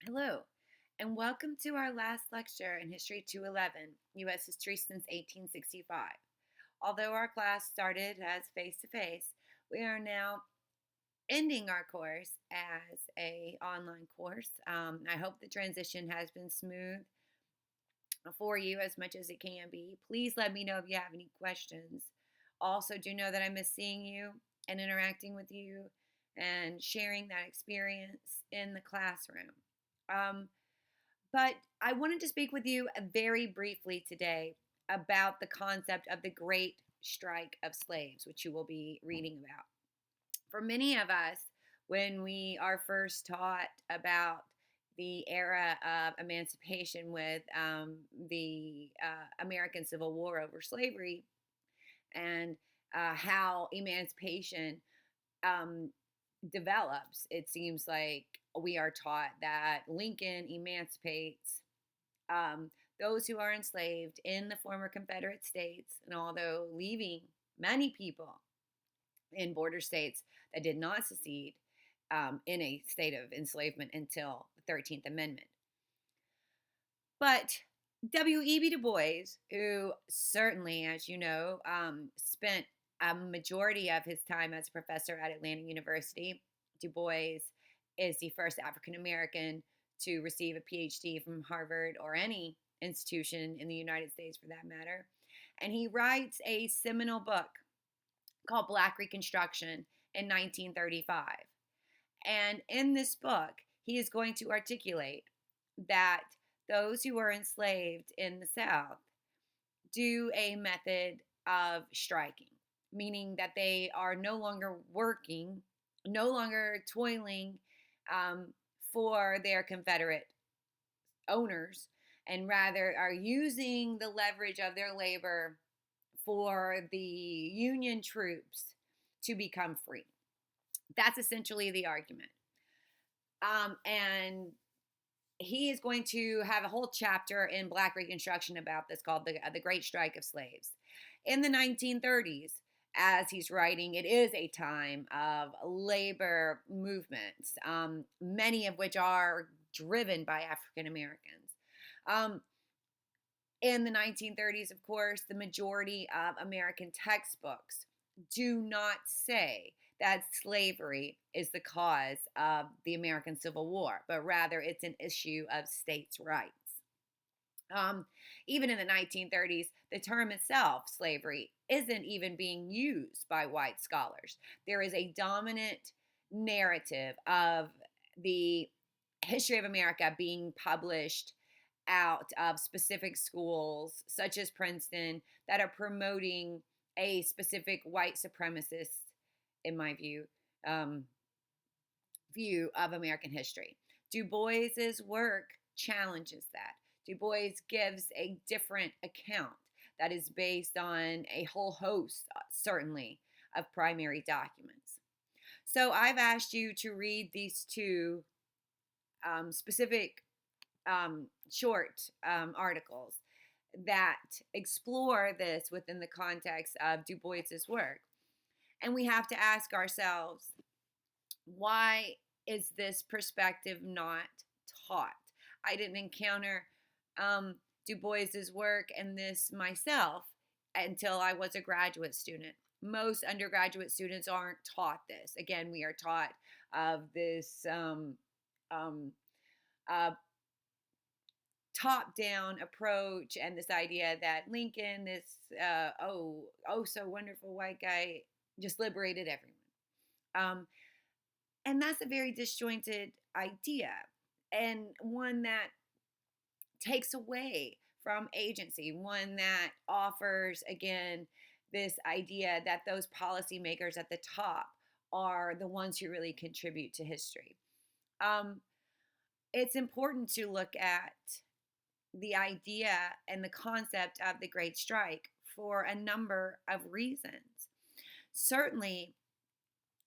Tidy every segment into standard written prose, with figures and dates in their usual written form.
Hello, and welcome to our last lecture in History 211, U.S. History since 1865. Although our class started as face-to-face, we are now ending our course as a online course. I hope the transition has been smooth for you as much as it can be. Please let me know if you have any questions. Also, do know that I miss seeing you and interacting with you and sharing that experience in the classroom. Um, but I wanted to speak with you very briefly today about the concept of the Great Strike of Slaves, which you will be reading about. For many of us, when we are first taught about the era of emancipation with the American Civil War over slavery and how emancipation um, develops, it seems like we are taught that Lincoln emancipates um, those who are enslaved in the former Confederate states, and although leaving many people in border states that did not secede in a state of enslavement until the 13th Amendment. But W.E.B. Du Bois, who certainly, as you know, spent a majority of his time as a professor at Atlanta University. Du Bois is the first African American to receive a PhD from Harvard or any institution in the United States for that matter. And he writes a seminal book called Black Reconstruction in 1935. And in this book, he is going to articulate that those who are enslaved in the South do a method of striking, meaning that they are no longer working, no longer toiling um, for their Confederate owners, and rather are using the leverage of their labor for the Union troops to become free. That's essentially the argument. And he is going to have a whole chapter in Black Reconstruction about this called the Great Strike of Slaves. In the 1930s, as he's writing, it is a time of labor movements, many of which are driven by African Americans. In the 1930s, of course, the majority of American textbooks do not say that slavery is the cause of the American Civil War, but rather it's an issue of states' rights. Even in the 1930s, the term itself, slavery, isn't even being used by white scholars. There is a dominant narrative of the history of America being published out of specific schools, such as Princeton, that are promoting a specific white supremacist, in my view, view of American history. Du Bois's work challenges that. Du Bois gives a different account that is based on a whole host, certainly, of primary documents. So I've asked you to read these two specific short articles that explore this within the context of Du Bois's work. And we have to ask ourselves, why is this perspective not taught? I didn't encounter Du Bois's work and this myself until I was a graduate student. Most undergraduate students aren't taught this. Again, we are taught of this top-down approach and this idea that Lincoln, this so wonderful white guy, just liberated everyone. And that's a very disjointed idea, and one that takes away from agency, one that offers, again, this idea that those policymakers at the top are the ones who really contribute to history. It's important to look at the idea and the concept of the Great Strike for a number of reasons. Certainly,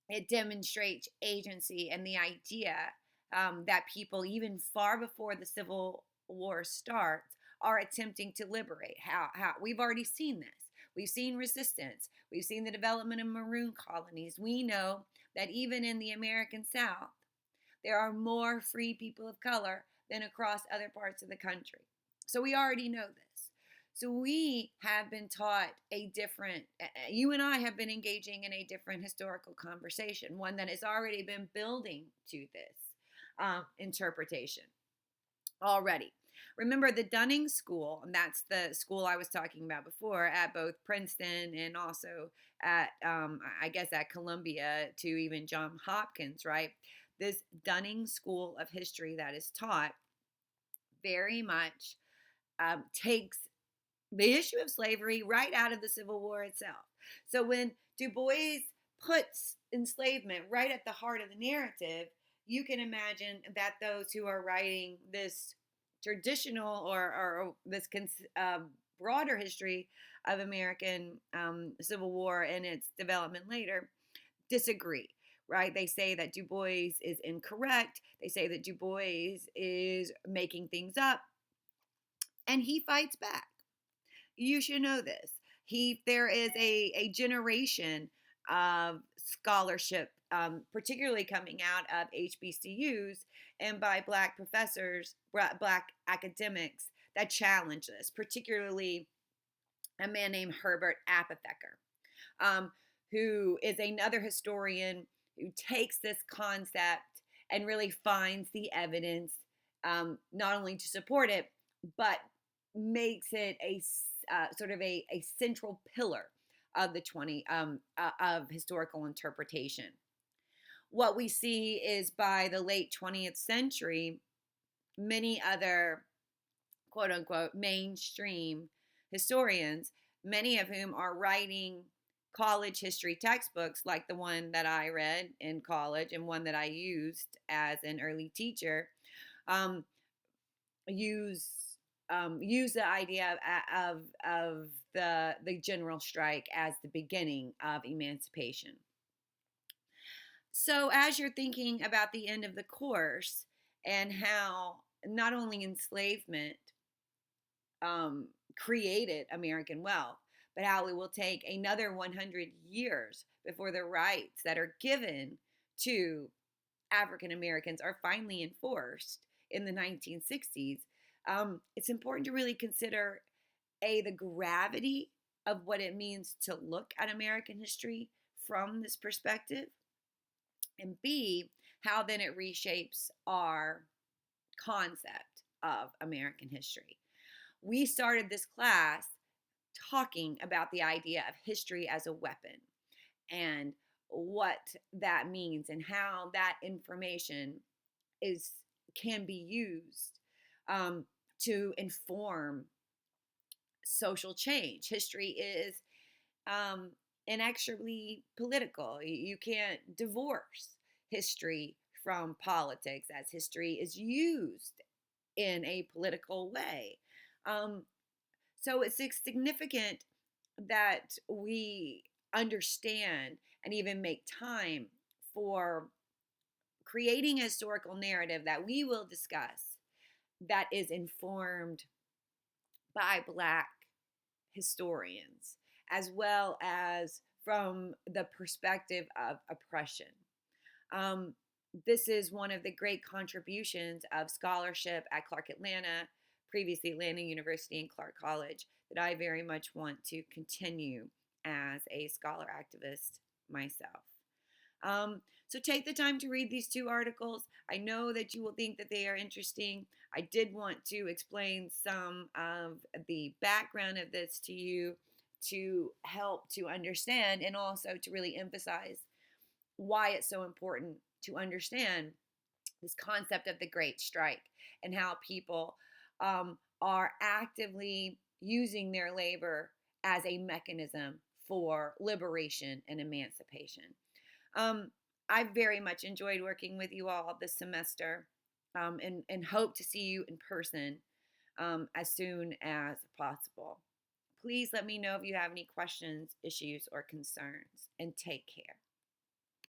it demonstrates agency and the idea that people, even far before the Civil War starts, are attempting to liberate. How we've already seen this. We've seen resistance. We've seen the development of maroon colonies. We know that even in the American South, there are more free people of color than across other parts of the country. So we already know this. So we have been taught a different, you and I have been engaging in a different historical conversation, one that has already been building to this interpretation already. Remember the Dunning School, and that's the school I was talking about before at both Princeton and also at, I guess, at Columbia to even Johns Hopkins, right? This Dunning School of History that is taught very much takes the issue of slavery right out of the Civil War itself. So when Du Bois puts enslavement right at the heart of the narrative, you can imagine that those who are writing this traditional or this broader history of American Civil War and its development later disagree, right? They say that Du Bois is incorrect. They say that Du Bois is making things up, and he fights back. You should know this. There is a generation of scholarship, particularly coming out of HBCUs and by Black professors, Black academics that challenge this, particularly a man named Herbert Apotheker, who is another historian who takes this concept and really finds the evidence, not only to support it, but makes it a sort of a central pillar of the of historical interpretation. What we see is by the late 20th century, many other quote unquote mainstream historians, many of whom are writing college history textbooks like the one that I read in college and one that I used as an early teacher, um, use use the idea of the general strike as the beginning of emancipation. So as you're thinking about the end of the course and how not only enslavement created American wealth, but how it will take another 100 years before the rights that are given to African Americans are finally enforced in the 1960s, it's important to really consider the gravity of what it means to look at American history from this perspective, and B, how then it reshapes our concept of American history. We started this class talking about the idea of history as a weapon and what that means and how that information can be used to inform social change. History is inexorably political. You can't divorce history from politics, as history is used in a political way. So it's significant that we understand and even make time for creating a historical narrative that we will discuss that is informed by Black historians, as well as from the perspective of oppression. This is one of the great contributions of scholarship at Clark Atlanta, previously Atlanta University and Clark College, that I very much want to continue as a scholar activist myself. So take the time to read these two articles. I know that you will think that they are interesting. I did want to explain some of the background of this to you to help to understand and also to really emphasize why it's so important to understand this concept of the Great Strike and how people are actively using their labor as a mechanism for liberation and emancipation. I very much enjoyed working with you all this semester, and hope to see you in person as soon as possible. Please let me know if you have any questions, issues, or concerns, and take care.